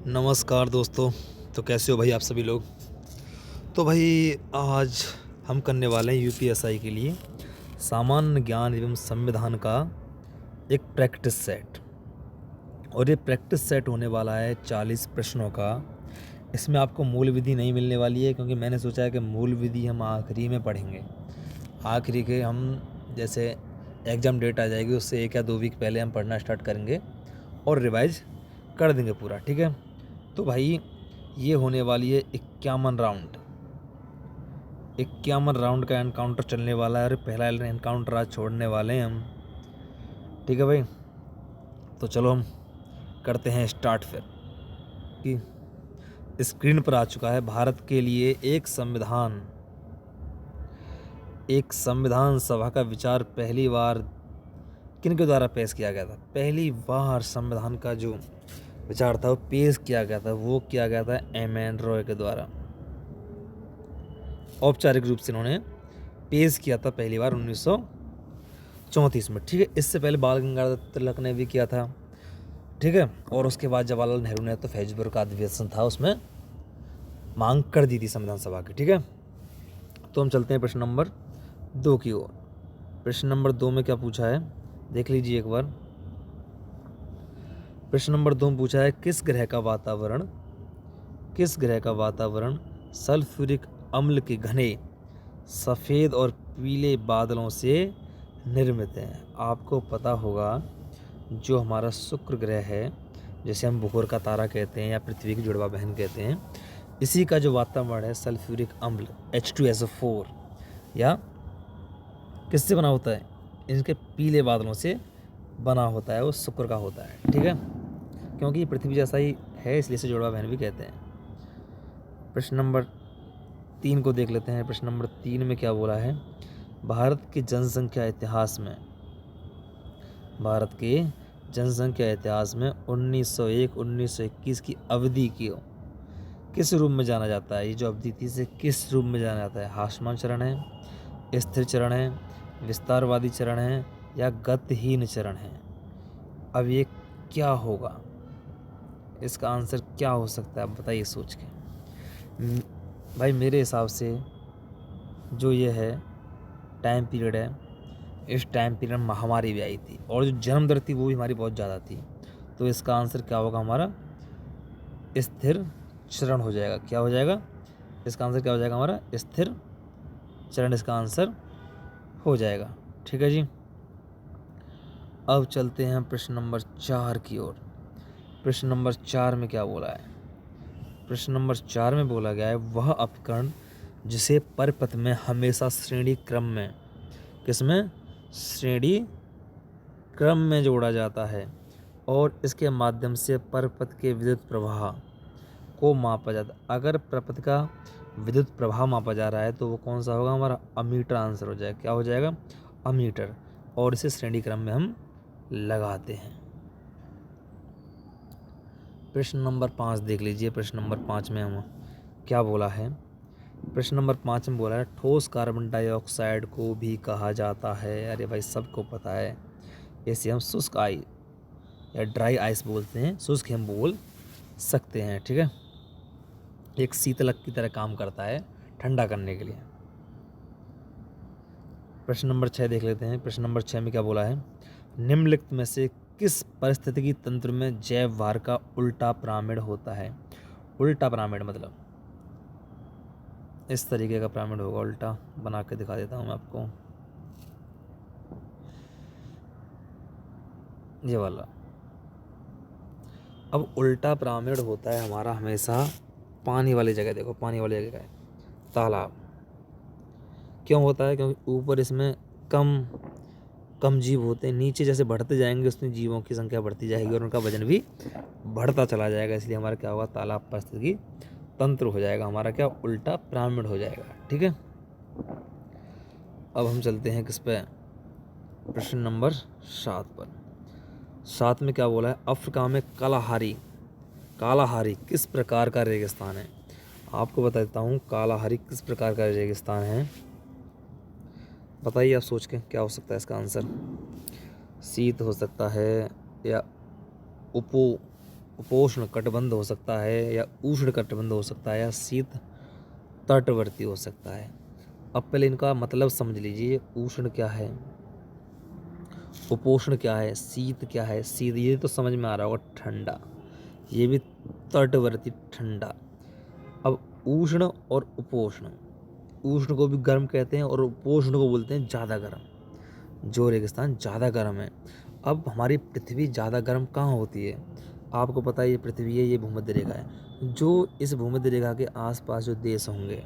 नमस्कार दोस्तों। तो कैसे हो भाई आप सभी लोग। तो भाई आज हम करने वाले हैं यूपीएसआई के लिए सामान्य ज्ञान एवं संविधान का एक प्रैक्टिस सेट। और ये प्रैक्टिस सेट होने वाला है 40 प्रश्नों का। इसमें आपको मूल विधि नहीं मिलने वाली है, क्योंकि मैंने सोचा है कि मूल विधि हम आखिरी में पढ़ेंगे। आखिरी के हम जैसे एग्ज़ाम डेट आ जाएगी उससे 1 या 2 वीक पहले हम पढ़ना स्टार्ट करेंगे और रिवाइज कर देंगे पूरा। ठीक है। तो भाई ये होने वाली है 51 राउंड। 51 राउंड का एनकाउंटर चलने वाला है और पहला एनकाउंटर आज छोड़ने वाले हैं हम। ठीक है भाई, तो चलो हम करते हैं स्टार्ट। फिर कि स्क्रीन पर आ चुका है भारत के लिए एक संविधान सभा का विचार पहली बार किनके द्वारा पेश किया गया था। पहली बार संविधान का जो विचार था वो पेश किया गया था, वो किया गया था एम.एन. रॉय के द्वारा। औपचारिक रूप से इन्होंने पेश किया था पहली बार 1934 में। ठीक है। इससे पहले बाल गंगाधर तिलक ने भी किया था। ठीक है। और उसके बाद जवाहरलाल नेहरू ने तो फैजपुर का अधिवेशन था, उसमें मांग कर दी थी संविधान सभा की। ठीक है। तो हम चलते हैं प्रश्न नंबर 2 की ओर। प्रश्न नंबर 2 में क्या पूछा है देख लीजिए एक बार। प्रश्न नंबर 2 में पूछा है किस ग्रह का वातावरण सल्फ्यूरिक अम्ल के घने सफ़ेद और पीले बादलों से निर्मित है। आपको पता होगा जो हमारा शुक्र ग्रह है, जैसे हम भूगोल का तारा कहते हैं या पृथ्वी की जुड़वा बहन कहते हैं, इसी का जो वातावरण है सल्फ्यूरिक अम्ल H2SO4 या किससे बना होता है, इनके पीले बादलों से बना होता है, वो शुक्र का होता है। ठीक है। क्योंकि पृथ्वी जैसा ही है इसलिए इसे जुड़वा बहन भी कहते हैं। प्रश्न नंबर 3 को देख लेते हैं। प्रश्न नंबर 3 में क्या बोला है, भारत के जनसंख्या इतिहास में 1901-1921 की अवधि को किस रूप में जाना जाता है। ये जो अवधि थी इसे किस रूप में जाना जाता है। हास्यमान चरण है, स्थिर चरण है, विस्तारवादी चरण है या गतिहीन चरण है। अब ये क्या होगा, इसका आंसर क्या हो सकता है, आप बताइए सोच के। भाई मेरे हिसाब से जो ये है टाइम पीरियड है, इस टाइम पीरियड में महामारी भी आई थी और जो जन्म दर थी वो भी हमारी बहुत ज़्यादा थी। तो इसका आंसर क्या होगा, हमारा स्थिर चरण हो जाएगा। क्या हो जाएगा, इसका आंसर क्या हो जाएगा, हमारा स्थिर चरण इसका आंसर हो जाएगा। ठीक है जी। अब चलते हैं प्रश्न नंबर 4 की ओर। प्रश्न नंबर 4 में क्या बोला है। प्रश्न नंबर 4 में बोला गया है वह उपकरण जिसे परपथ में हमेशा श्रेणी क्रम में जोड़ा जाता है और इसके माध्यम से परपथ के विद्युत प्रवाह को मापा जाता है। अगर परपथ का विद्युत प्रवाह मापा जा रहा है तो वो कौन सा होगा, हमारा अमीटर आंसर हो जाएगा। क्या हो जाएगा, अमीटर। और इसे श्रेणी क्रम में हम लगाते हैं। प्रश्न नंबर 5 देख लीजिए। प्रश्न नंबर 5 में हम क्या बोला है। प्रश्न नंबर 5 में बोला है ठोस कार्बन डाइऑक्साइड को भी कहा जाता है। अरे भाई सबको पता है, इसे हम शुष्क आई या ड्राई आइस बोलते हैं, शुष्क हम बोल सकते हैं। ठीक है। एक शीतलक की तरह काम करता है ठंडा करने के लिए। प्रश्न नंबर 6 देख लेते हैं। प्रश्न नंबर 6 में क्या बोला है, निम्नलिखित में से किस पारिस्थितिकी तंत्र में जैव भार का उल्टा पिरामिड होता है। उल्टा पिरामिड मतलब इस तरीके का पिरामिड होगा, उल्टा बना के दिखा देता हूँ मैं आपको, ये वाला। अब उल्टा पिरामिड होता है हमारा हमेशा पानी वाली जगह। देखो पानी वाली जगह है तालाब। क्यों होता है, क्योंकि ऊपर इसमें कम जीव होते हैं, नीचे जैसे बढ़ते जाएंगे उसमें जीवों की संख्या बढ़ती जाएगी और उनका वजन भी बढ़ता चला जाएगा। इसलिए हमारा क्या होगा, तालाब पारिस्थितिकी तंत्र हो जाएगा, हमारा क्या उल्टा पिरामिड हो जाएगा। ठीक है। अब हम चलते हैं किस पे, प्रश्न नंबर 7 पर। 7 में क्या बोला है, अफ्रीका में कालाहारी किस प्रकार का रेगिस्तान है। आपको बता देता हूँ कालाहारी किस प्रकार का रेगिस्तान है। बताइए आप सोच के क्या हो सकता है इसका आंसर। शीत हो सकता है या उपोष्ण कटिबंध हो सकता है, या उष्ण कटिबंध हो सकता है, या शीत तटवर्ती हो सकता है। अब पहले इनका मतलब समझ लीजिए। उष्ण क्या है, उपोष्ण क्या है, शीत क्या है। शीत ये तो समझ में आ रहा होगा, ठंडा। ये भी तटवर्ती, ठंडा। अब उष्ण और उपोष्ण, उष्ण को भी गर्म कहते हैं और उपोष्ण को बोलते हैं ज़्यादा गर्म। जो रेगिस्तान ज़्यादा गर्म है। अब हमारी पृथ्वी ज़्यादा गर्म कहाँ होती है? आपको पता है ये पृथ्वी है, ये भूमध्य रेखा है। जो इस भूमध्य रेखा के आसपास जो देश होंगे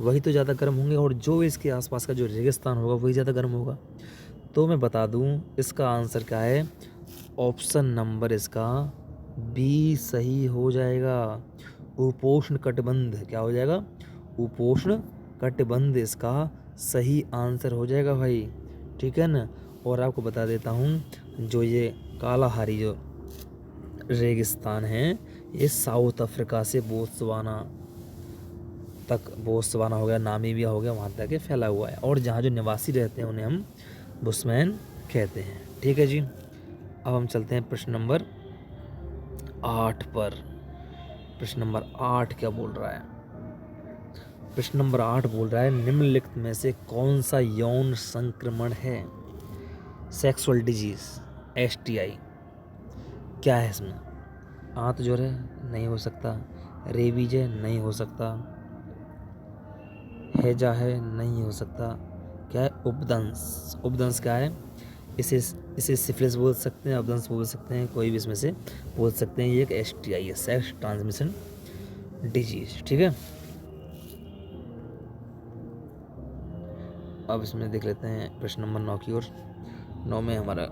वही तो ज़्यादा गर्म होंगे, और जो इसके आसपास का जो रेगिस्तान होगा वही ज़्यादा गर्म होगा। तो मैं बता दूं इसका आंसर क्या है। ऑप्शन नंबर इसका बी सही हो जाएगा। उपोष्ण कटिबंध क्या हो जाएगा? उपोष्ण कटिबंध इसका सही आंसर हो जाएगा भाई, ठीक है ना। और आपको बता देता हूँ, जो ये कालाहारी जो रेगिस्तान है ये साउथ अफ्रीका से बोत्सवाना तक, बोत्सवाना हो गया, नामीबिया हो गया, वहाँ तक ये फैला हुआ है। और जहाँ जो निवासी रहते हैं उन्हें हम बुशमैन कहते हैं, ठीक है जी। अब हम चलते हैं प्रश्न नंबर 8 पर। प्रश्न नंबर 8 क्या बोल रहा है? प्रश्न नंबर 8 बोल रहा है, निम्नलिखित में से कौन सा यौन संक्रमण है? सेक्सुअल डिजीज, STI क्या है इसमें? आंत ज्वर है? नहीं हो सकता। रेबीज है? नहीं हो सकता। हैजा है? नहीं हो सकता। क्या है? उपदंश। उपदंश क्या है? इसे सिफिलिस बोल सकते हैं, उपदंश बोल सकते हैं, कोई भी इसमें से बोल सकते हैं। ये एक STI है, सेक्स ट्रांसमिशन डिजीज, ठीक है। अब इसमें देख लेते हैं प्रश्न नंबर 9 की ओर। 9 में हमारा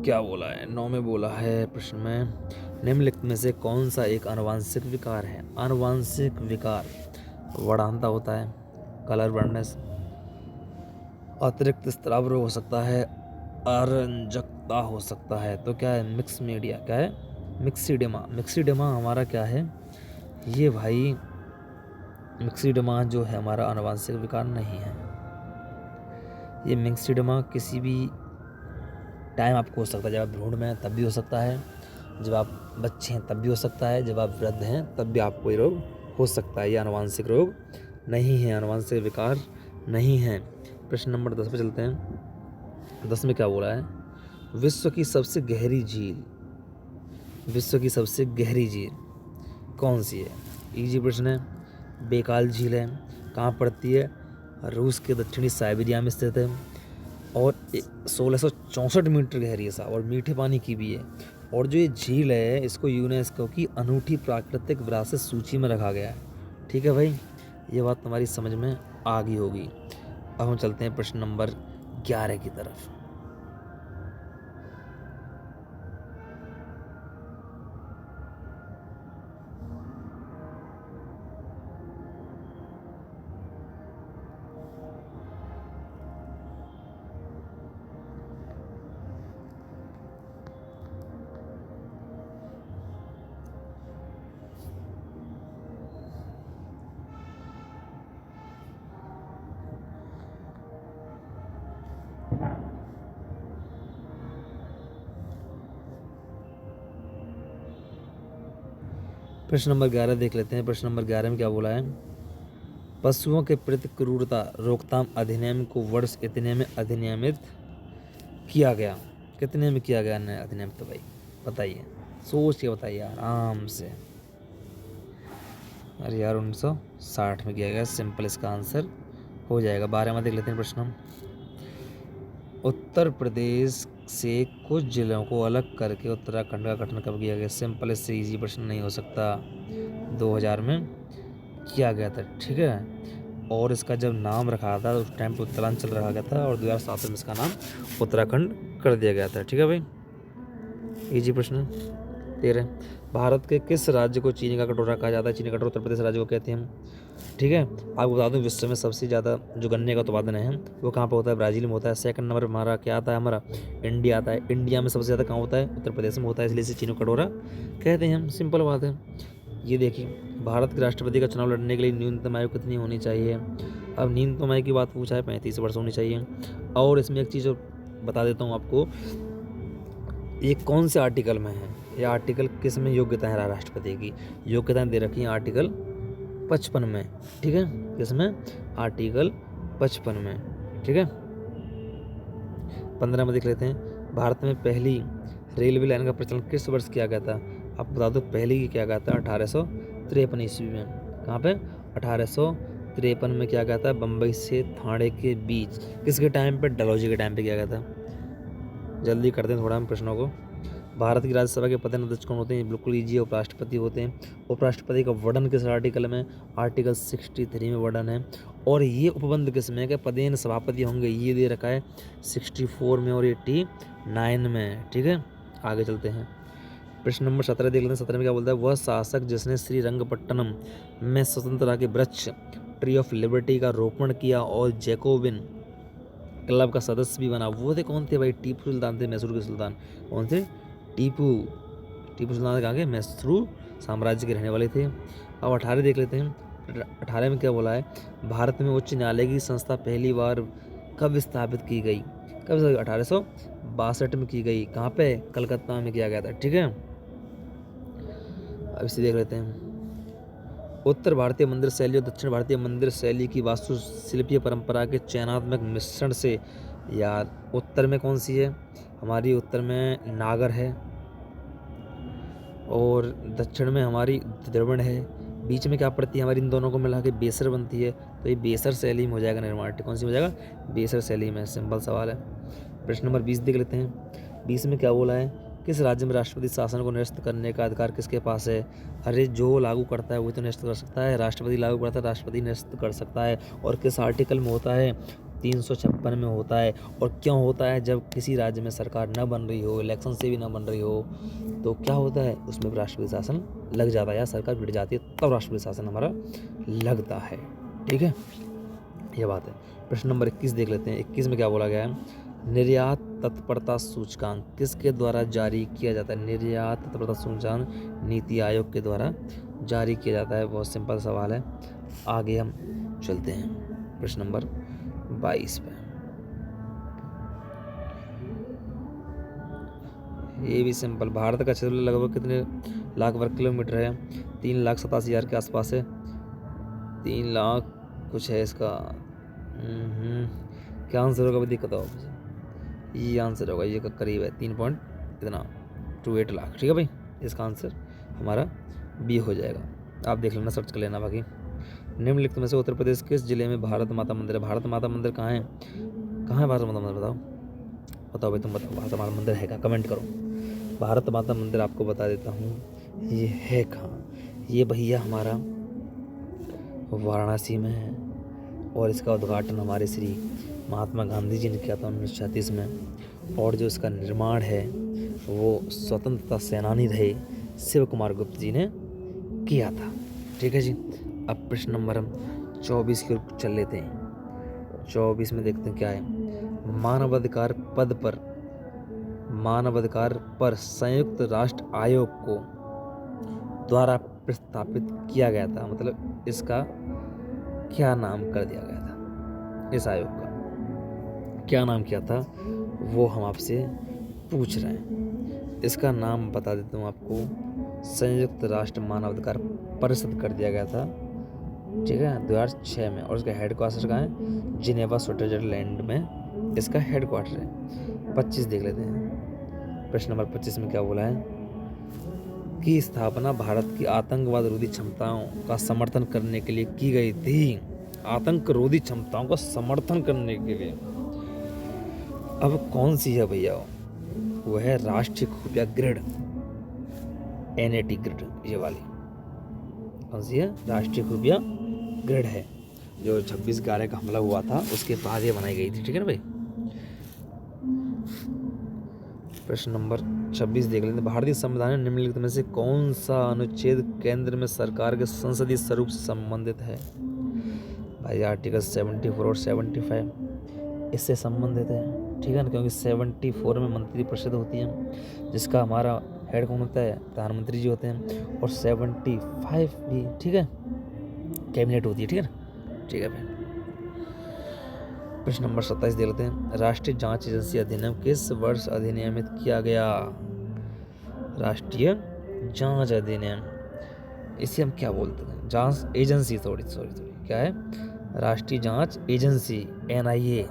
क्या बोला है? 9 में बोला है प्रश्न में, निम्नलिखित में से कौन सा एक आनुवांशिक विकार है? आनुवांशिक विकार वर्णांता होता है, कलर ब्लाइंडनेस, अतिरिक्त स्राव रोग हो सकता है, अरंजकता हो सकता है। तो क्या है? Mix media. क्या है? मिक्सिडेमा। मिक्सिडेमा हमारा क्या है? ये भाई मिक्सिडेमा जो है हमारा आनुवांशिक विकार नहीं है। ये मिक्सिडेमा किसी भी टाइम आपको हो सकता है। जब आप भ्रूण में हैं तब भी हो सकता है, जब आप बच्चे हैं तब भी हो सकता है, जब आप वृद्ध हैं तब भी आपको ये रोग हो सकता है। ये आनुवांशिक रोग नहीं है, आनुवांशिक विकार नहीं है। प्रश्न नंबर 10 पे चलते हैं। 10 में क्या बोला है? विश्व की सबसे गहरी झील, विश्व की सबसे गहरी झील कौन सी है? इजी प्रश्न है। बेकाल झील है। कहाँ पड़ती है? रूस के दक्षिणी साइबेरिया में स्थित है, और 1664 मीटर गहरी है साहब, और मीठे पानी की भी है। और जो ये झील है इसको यूनेस्को की अनूठी प्राकृतिक विरासत सूची में रखा गया है, ठीक है भाई। ये बात तुम्हारी समझ में आ गई होगी। अब हम चलते हैं प्रश्न नंबर 11 की तरफ। प्रश्न नंबर 11 देख लेते हैं। प्रश्न नंबर 11 में क्या बोला है? पशुओं के प्रति क्रूरता रोकथाम अधिनियम को वर्ष इतने में अधिनियमित किया गया। कितने में किया गया नया अधिनियम? तो भाई बताइए, सोच के बताइए आराम से। अरे यार 1960 में किया गया, सिंपल इसका आंसर हो जाएगा। 12 में देख लेते हैं प्रश्न। उत्तर प्रदेश से कुछ जिलों को अलग करके उत्तराखंड का गठन कब किया गया? सिंपल, इससे इजी प्रश्न नहीं हो सकता। 2000 में किया गया था, ठीक है। और इसका जब नाम रखा था उस टाइम पे उत्तरांचल रखा गया था, और 2007 में इसका नाम उत्तराखंड कर दिया गया था, ठीक है भाई। इजी प्रश्न। 13, भारत के किस राज्य को चीनी का कटोरा कहा जाता है? चीनी का कटोरा उत्तर प्रदेश राज्य को कहते हैं हम, ठीक है। आपको बता दूं विश्व में सबसे ज़्यादा जो गन्ने का उत्पादन है वो कहाँ पे होता है? ब्राज़ील में होता है। सेकंड नंबर हमारा क्या आता है? हमारा इंडिया आता है। इंडिया में सबसे ज़्यादा कहाँ होता है? उत्तर प्रदेश में होता है, इसलिए इसे चीनी का कटोरा कहते हैं हम। सिंपल बात है। ये देखिए, भारत के राष्ट्रपति का चुनाव लड़ने के लिए न्यूनतम आयु कितनी होनी चाहिए? अब न्यूनतम आयु की बात पूछा है, 35 वर्ष होनी चाहिए। और इसमें एक चीज़ बता देता हूँ आपको, ये कौन से आर्टिकल में है? ये आर्टिकल किस में योग्यता है राष्ट्रपति की? योग्यताएं दे रखी हैं आर्टिकल 55 में, ठीक है, किसमें? आर्टिकल 55 में, ठीक है। 15 में देख लेते हैं, भारत में पहली रेलवे लाइन का प्रचलन किस वर्ष किया गया था? आप बता दो, पहली की किया गया था 1853 ईस्वी में। कहाँ पे? 1853 में किया गया था, बम्बई से थाने के बीच। किसके टाइम पे? डलहौजी के टाइम पे किया गया था। जल्दी करते हैं थोड़ा हम प्रश्नों को। भारत की राज्यसभा के प्रधान अध्यक्ष कौन होते हैं? बिल्कुल ईजी, उपराष्ट्रपति होते हैं। उपराष्ट्रपति का वर्णन किस आर्टिकल में? आर्टिकल 63 में वर्णन है। और ये उपबंध किस में है कि पदेन सभापति होंगे? ये दे रखा है 64 में और 89 में, ठीक है। आगे चलते हैं, प्रश्न नंबर 17 देख लेते हैं। 17 में क्या बोलता है? वह शासक जिसने श्रीरंगपट्टनम में स्वतंत्रता के वृक्ष ट्री ऑफ लिबर्टी का रोपण किया और जैकोबिन क्लब का सदस्य भी बना, वो थे कौन थे भाई? टीपू सुल्तान थे, मैसूर के सुल्तान। कौन थे? टीपू सुल्तान कहाँ के? मैसूर साम्राज्य के रहने वाले थे। अब 18 देख लेते हैं। 18 में क्या बोला है? भारत में उच्च न्यायालय की संस्था पहली बार कब स्थापित की गई? कब? 1862 में की गई। कहाँ पे? कलकत्ता में किया गया था, ठीक है। अब इसे देख लेते हैं। उत्तर भारतीय मंदिर शैली और दक्षिण भारतीय मंदिर शैली की वास्तुशिल्पीय परंपरा के चयनात्मक मिश्रण से, यार उत्तर में कौन सी है हमारी? उत्तर में नागर है और दक्षिण में हमारी द्रविड़ है। बीच में क्या पड़ती है हमारी? इन दोनों को मिला के बेसर बनती है, तो ये बेसर शैली में हो जाएगा निर्माण। कौन सी हो जाएगा? बेसर शैली में। सिंपल सवाल है। प्रश्न नंबर 20 देख लेते हैं। 20 में क्या बोला है? किस राज्य में राष्ट्रपति शासन को निरस्त करने का अधिकार किसके पास है? अरे जो लागू करता है वो तो निरस्त कर सकता है, राष्ट्रपति लागू करता है, राष्ट्रपति निरस्त कर सकता है। और किस आर्टिकल में होता है? 356 में होता है। और क्यों होता है? जब किसी राज्य में सरकार न बन रही हो, इलेक्शन से भी न बन रही हो, तो क्या होता है? उसमें राष्ट्रपति शासन लग जाता है, या सरकार बिगड़ जाती है, तब राष्ट्रपति शासन हमारा लगता है, ठीक है, ये बात है। प्रश्न नंबर 21 देख लेते हैं। 21 में क्या बोला गया है? निर्यात तत्परता सूचकांक किसके द्वारा जारी किया जाता है? निर्यात तत्परता सूचकांक नीति आयोग के द्वारा जारी किया जाता है। बहुत सिंपल सवाल है। आगे हम चलते हैं प्रश्न नंबर 22 पे। ये भी सिंपल। भारत का क्षेत्र लगभग कितने लाख वर्ग किलोमीटर है? 3,87,000 के आसपास है। 3 लाख कुछ है इसका। क्या आंसर होगा? दिक्कत होगा, ये आंसर होगा, ये का करीब है 3 पॉइंट इतना 28 लाख, ठीक है भाई। इसका आंसर हमारा बी हो जाएगा। आप देख लेना, सर्च कर लेना। बाकी निम्नलिखित में से उत्तर प्रदेश किस जिले में भारत माता मंदिर है? भारत माता मंदिर कहाँ है? कहाँ है भारत माता मंदिर? बताओ भाई, तुम बताओ, भारत माता मंदिर है कहाँ? कमेंट करो। भारत माता मंदिर आपको बता देता हूँ, ये है कहाँ? ये भैया हमारा वाराणसी में है। और इसका उद्घाटन हमारे श्री महात्मा गांधी जी ने किया था 1936 में। और जो इसका निर्माण है वो स्वतंत्रता सेनानी रहे शिव कुमार गुप्त जी ने किया था, ठीक है जी। अब प्रश्न नंबर हम 24 की ओर चल लेते हैं। 24 में देखते हैं क्या है। मानवाधिकार पर संयुक्त राष्ट्र आयोग को द्वारा प्रस्तापित किया गया था, मतलब इसका क्या नाम कर दिया गया था? इस आयोग का क्या नाम किया था वो हम आपसे पूछ रहे हैं। इसका नाम बता देता हूँ आपको, संयुक्त राष्ट्र मानवाधिकार परिषद कर दिया गया था, ठीक है, 2006 में। और इसका हेडक्वार्टर कहाँ है? जिनेवा स्विट्जरलैंड में इसका हेडक्वार्टर है। 25 देख लेते हैं। प्रश्न नंबर 25 में क्या बोला है? की स्थापना भारत की आतंकवाद रोधी क्षमताओं का समर्थन करने के लिए की गई थी। आतंक रोधी क्षमताओं का समर्थन करने के लिए। अब कौन सी है भैया? वो है राष्ट्रीय खुफिया ग्रिड, NAT ग्रिड, ये वाली। कौन सी है? राष्ट्रीय खुफिया ग्रिड है, जो 26/11 का हमला हुआ था उसके बाद ये बनाई गई थी, ठीक है ना भाई। प्रश्न नंबर 26 देख लेते हैं। भारतीय संविधान में निम्नलिखित में से कौन सा अनुच्छेद केंद्र में सरकार के संसदीय स्वरूप से संबंधित है? भाई आर्टिकल 74 और 75 इससे संबंधित है, ठीक है ना, क्योंकि 74 में मंत्रिपरिषद होती है जिसका हमारा हेड कौन होता है? प्रधानमंत्री जी होते हैं। और 75 भी, ठीक है, कैबिनेट होती है, ठीक है ना, ठीक है भाई। प्रश्न नंबर 27 देख लेते हैं। राष्ट्रीय जांच एजेंसी अधिनियम किस वर्ष अधिनियमित किया गया? राष्ट्रीय जांच अधिनियम, इसे हम क्या बोलते हैं? जांच एजेंसी, सॉरी, क्या है? राष्ट्रीय जांच एजेंसी, NIA।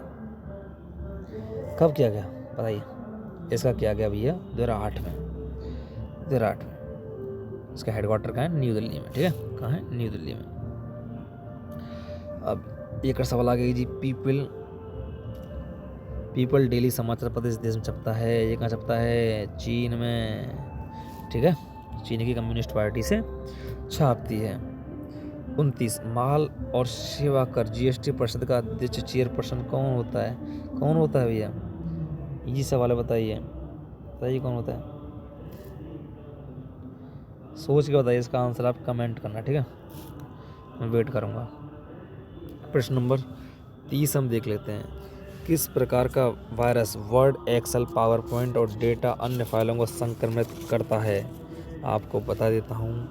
कब किया गया बताइए? इसका किया गया भैया 2008 में। 2008 में। इसका हेडक्वार्टर कहाँ है? न्यू दिल्ली में। ठीक है, कहाँ है? न्यू दिल्ली में। अब एक और सवाल आ गया जी, पीपल डेली समाचार पत्र इस देश में छपता है, ये कहाँ छपता है? चीन में। ठीक है, चीन की कम्युनिस्ट पार्टी से छापती है। 29, माल और सेवा कर GST परिषद का अध्यक्ष चेयरपर्सन कौन होता है? कौन होता है भैया? ये सवाल है, बताइए कौन होता है? सोच के बताइए, इसका आंसर आप कमेंट करना। ठीक है, मैं वेट करूँगा। प्रश्न नंबर 30 हम देख लेते हैं। किस प्रकार का virus Word, Excel, PowerPoint और डेटा अन्य फाइलों को संक्रमित करता है? आपको बता देता हूँ,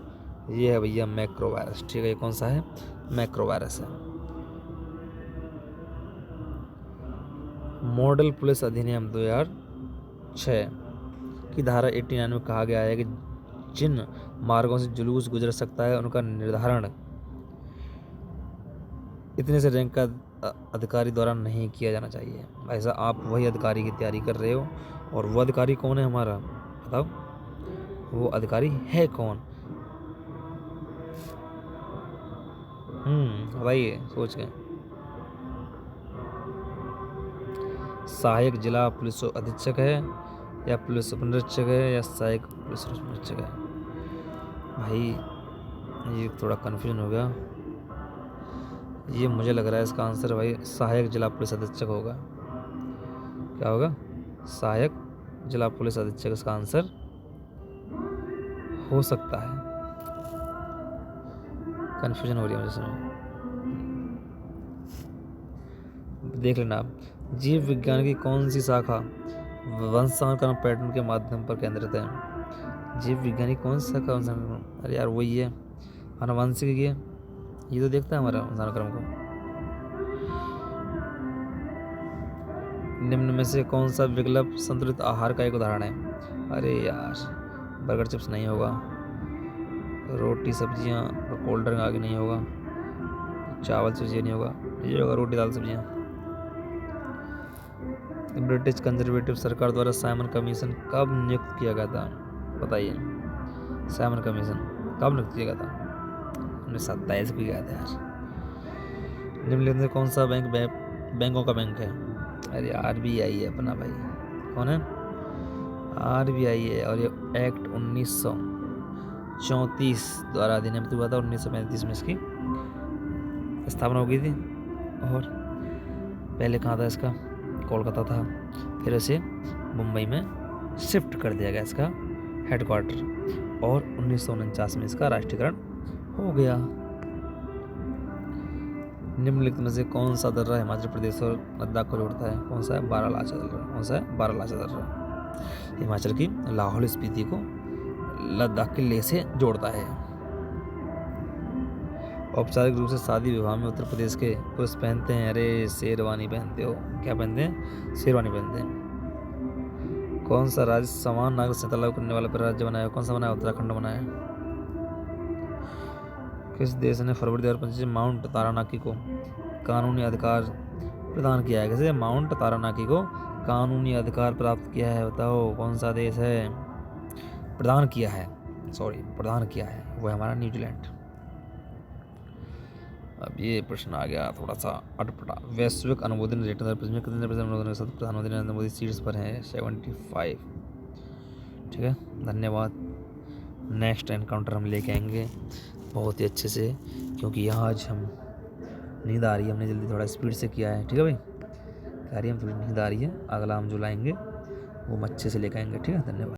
ये है भैया मैक्रो वायरस। ठीक है, ये कौन सा है? मैक्रो वायरस है। मॉडल पुलिस अधिनियम 2006 की धारा 89 में कहा गया है कि जिन मार्गों से जुलूस गुजर सकता है उनका निर्धारण इतने से रैंक का अधिकारी द्वारा नहीं किया जाना चाहिए। ऐसा आप वही अधिकारी की तैयारी कर रहे हो, और वो अधिकारी कौन है हमारा? बताओ, वो अधिकारी है कौन? बताइए सोच के। सहायक जिला पुलिस अधीक्षक है, या पुलिस उपनिरीक्षक है, या सहायक पुलिस उपनिरीक्षक है? भाई ये थोड़ा कन्फ्यूजन हो गया। ये मुझे लग रहा है इसका आंसर भाई सहायक जिला पुलिस अधीक्षक होगा। क्या होगा? सहायक जिला पुलिस अधीक्षक इसका आंसर हो सकता है। कन्फ्यूजन हो रही है मुझे इसमें, देख लेना आप। जीव विज्ञान की कौन सी शाखा वंशानुक्रम पैटर्न के माध्यम पर केंद्रित है? जीव विज्ञान की कौन सी शाखा वंशानुक्रम? अरे यार वही है, आनुवंशिक की। ये तो देखता है हमारा वंशानुक्रम को। निम्न में से कौन सा विकल्प संतुलित आहार का एक उदाहरण है? अरे यार, बर्गर चिप्स नहीं होगा, रोटी सब्जियां और कोल्ड ड्रिंक आगे नहीं होगा, चावल सब्जियाँ नहीं होगा, ये होगा रोटी दाल सब्जियां। ब्रिटिश कंजर्वेटिव सरकार द्वारा साइमन कमीशन कब नियुक्त किया गया था? बताइए, साइमन कमीशन कब नियुक्त किया गया था? 1927 को गया था यार। निम्नलिखित में कौन सा बैंक बैंकों का बैंक है? अरे RBI है अपना भाई। कौन है? RBI है, और ये एक्ट 1934 द्वारा अधिनियमित हुआ था। 1935 में इसकी स्थापना हो गई थी। और पहले कहाँ था इसका? कोलकाता था, फिर इसे मुंबई में शिफ्ट कर दिया गया इसका हेडक्वार्टर, और 1949 में इसका राष्ट्रीयकरण हो गया। निम्नलिखित में से कौन सा दर्रा हिमाचल प्रदेश और लद्दाख को जोड़ता है? कौन सा है? बारालाचा दर्रा। कौन सा है? बारालाचा दर्रा। हिमाचल की लाहौल स्पीति को लद्दाख के लेह से जोड़ता है। औपचारिक रूप से शादी विवाह में उत्तर प्रदेश के पुरुष पहनते हैं, अरे शेरवानी पहनते हो। क्या पहनते हैं? शेरवानी पहनते हैं। कौन सा राज्य समान नागरिक संहिता लागू करने वाला राज्य बनाया? कौन सा बनाया? उत्तराखंड बनाया। किस देश ने फरवरी 2025 में माउंट तारानाकी को कानूनी अधिकार प्रदान किया है? कैसे माउंट तारानाकी को कानूनी अधिकार प्राप्त किया है? बताओ कौन सा देश है? प्रदान किया है, वो है हमारा न्यूजीलैंड। अब ये प्रश्न आ गया थोड़ा सा अटपटा। वैश्विक अनुमोदन रेटिंग दर कितने अनुमोदन के साथ प्रधानमंत्री नरेंद्र मोदी सीट्स पर हैं? 75। ठीक है, धन्यवाद। नेक्स्ट एनकाउंटर हम लेके आएंगे बहुत ही अच्छे से, क्योंकि आज हम नींद आ रही है, हमने जल्दी थोड़ा स्पीड से किया है। ठीक है भाई, कह रही हम थोड़ी नींद आ रही है। अगला हम जो लाएंगे वो हम अच्छे से लेके आएंगे। ठीक है, धन्यवाद।